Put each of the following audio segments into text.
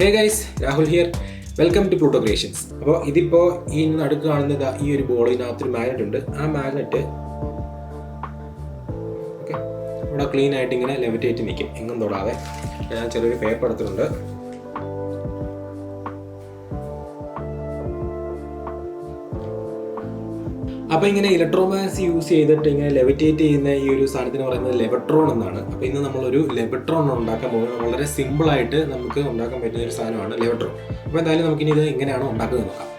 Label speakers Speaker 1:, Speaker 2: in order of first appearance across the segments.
Speaker 1: Hey guys, Rahul here. Welcome to Pluto creations. അപ്പോൾ ഇതിപ്പോൾ ഈ നടുക്ക് കാണുന്നത് ഈ ഒരു ബോളിനകത്തൊരു മാഗ്നറ്റ് ഉണ്ട്. ആ മാഗ്നറ്റ് ഓക്കെ ഇവിടെ ക്ലീൻ ആയിട്ട് ഇങ്ങനെ ലെവിറ്റേറ്റ് നിൽക്കും, എങ്ങും തൊടാതെ. ഞാൻ ചെറിയൊരു പേപ്പർ എടുത്തിട്ടുണ്ട്. അപ്പോൾ ഇങ്ങനെ ഇലക്ട്രോമാഗ്നറ്റ്സ് യൂസ് ചെയ്തിട്ട് ഇങ്ങനെ ലെവിറ്റേറ്റ് ചെയ്യുന്ന ഈ ഒരു സാധനത്തിന് പറയുന്നത് ലെവട്രോൺ എന്നാണ്. അപ്പോൾ ഇന്ന് നമ്മളൊരു ലെവട്രോൺ ഉണ്ടാക്കാൻ പോകുന്നത്. വളരെ സിമ്പിളായിട്ട് നമുക്ക് ഉണ്ടാക്കാൻ പറ്റുന്ന ഒരു സാധനമാണ് ലെവട്രോൺ. അപ്പോൾ എന്തായാലും നമുക്കിനി ഇത് എങ്ങനെയാണ് ഉണ്ടാക്കുന്നത് നോക്കാം.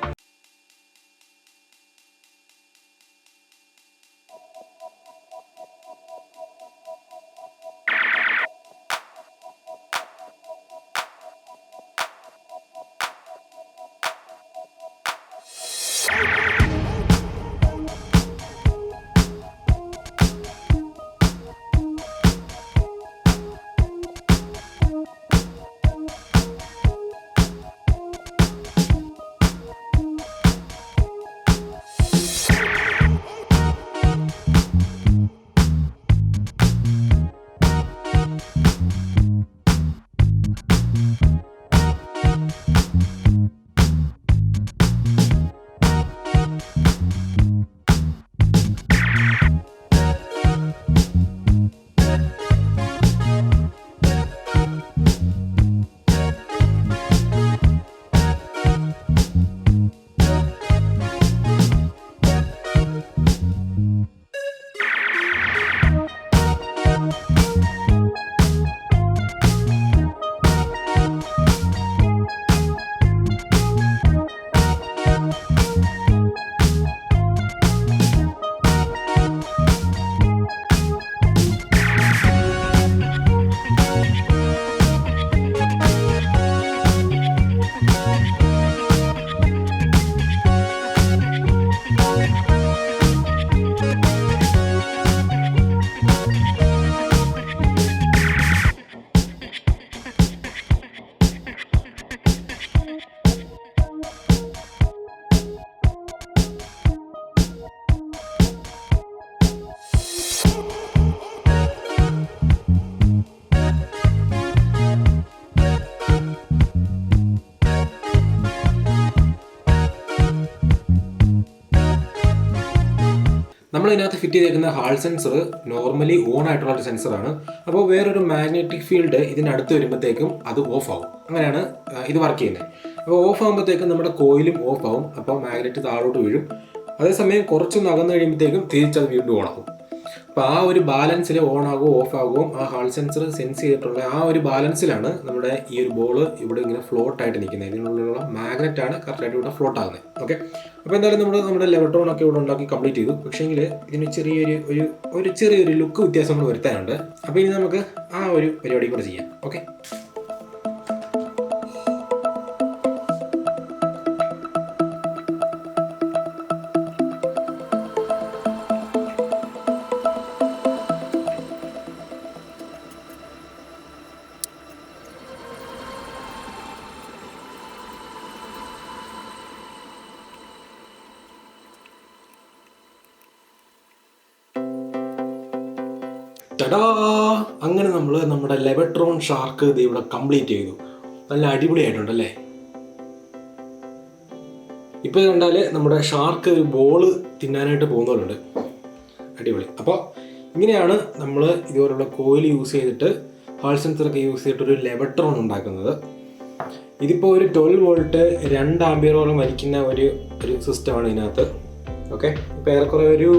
Speaker 1: നമ്മളിതിനകത്ത് ഫിറ്റ് ചെയ്തേക്കുന്ന ഹാൾ സെൻസർ നോർമലി ഓൺ ആയിട്ടുള്ള ഒരു സെൻസറാണ്. അപ്പോൾ വേറൊരു മാഗ്നറ്റിക് ഫീൽഡ് ഇതിനടുത്ത് വരുമ്പോഴത്തേക്കും അത് ഓഫ് ആവും. അങ്ങനെയാണ് ഇത് വർക്ക് ചെയ്യുന്നത്. അപ്പോൾ ഓഫ് ആകുമ്പോഴത്തേക്കും നമ്മുടെ കോയിലും ഓഫ് ആവും. അപ്പോൾ മാഗ്നറ്റ് താഴോട്ട് വീഴും. അതേസമയം കുറച്ചൊന്ന് അകന്നു കഴിയുമ്പോഴത്തേക്കും തിരിച്ചത് വീണ്ടും ഓൺ ആകും. അപ്പോൾ ആ ഒരു ബാലൻസിൽ ഓൺ ആകുമോ ഓഫ് ആകുമോ ആ ഹാൾ സെൻസർ സെൻസ് ചെയ്തിട്ടുള്ള ആ ഒരു ബാലൻസിലാണ് നമ്മുടെ ഈ ഒരു ബോൾ ഇവിടെ ഇങ്ങനെ ഫ്ലോട്ട് ആയിട്ട് നിൽക്കുന്നത്. ഇതിനുള്ള മാഗ്നറ്റ് ആണ് കറക്റ്റായിട്ട് ഇവിടെ ഫ്ലോട്ട് ആകുന്നത്. ഓക്കെ, അപ്പോൾ എന്തായാലും നമ്മുടെ ലെവട്രോൺ ഒക്കെ ഇവിടെ ഉണ്ടാക്കി കംപ്ലീറ്റ് ചെയ്തു. പക്ഷേങ്കിൽ ഇതിന് ചെറിയൊരു ലുക്ക് വ്യത്യാസം നമ്മൾ വരുത്താനുണ്ട്. അപ്പോൾ ഇനി നമുക്ക് ആ ഒരു പരിപാടി കൂടെ ചെയ്യാം. ഓക്കെ, ടടാ, അങ്ങനെ നമ്മൾ നമ്മുടെ ലെവട്രോൺ ഷാർക്ക് ഇത് ഇവിടെ കംപ്ലീറ്റ് ചെയ്തു. നല്ല അടിപൊളിയായിട്ടുണ്ടല്ലേ. ഇപ്പോൾ കണ്ടാൽ നമ്മുടെ ഷാർക്ക് ഒരു ബോള് തിന്നാനായിട്ട് പോകുന്നവരുണ്ട്. അടിപൊളി. അപ്പോൾ ഇങ്ങനെയാണ് നമ്മൾ ഇതുപോലുള്ള കോയിൽ യൂസ് ചെയ്തിട്ട് ഹാൾ സെൻസറൊക്കെ യൂസ് ചെയ്തിട്ടൊരു ലെവട്രോൺ ഉണ്ടാക്കുന്നത്. ഇതിപ്പോൾ ഒരു 12 വോൾട്ട് 2 ആംപിയറോളം വലിക്കുന്ന ഒരു സിസ്റ്റമാണ് ഇതിനകത്ത്. ഓക്കെ, ഇപ്പോൾ ഏറെക്കുറെ ഒരു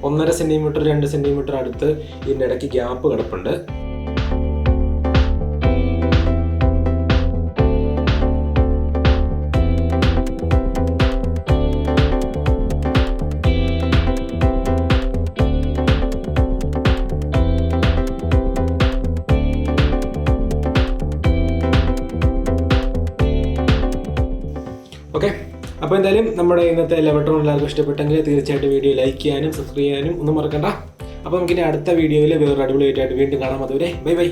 Speaker 1: 1.5 സെൻറ്റിമീറ്റർ 2 സെൻറ്റിമീറ്റർ അടുത്ത് ഇതിൻ്റെ ഇടയ്ക്ക് ഗ്യാപ്പ് കിടപ്പുണ്ട്. ഓക്കെ, അപ്പോൾ എന്തായാലും നമ്മുടെ ഇന്നത്തെ ലെവട്രോൺ എല്ലാവർക്കും ഇഷ്ടപ്പെട്ടെങ്കിൽ തീർച്ചയായിട്ടും വീഡിയോ ലൈക്ക് ചെയ്യാനും സബ്സ്ക്രൈബ് ചെയ്യാനും ഒന്നും മറക്കണ്ട. അപ്പോൾ നമുക്കിനി അടുത്ത വീഡിയോയിൽ വേറൊരു അടിപൊളിയായിട്ട് വീണ്ടും കാണാം. അതുവരെ ബൈ ബൈ.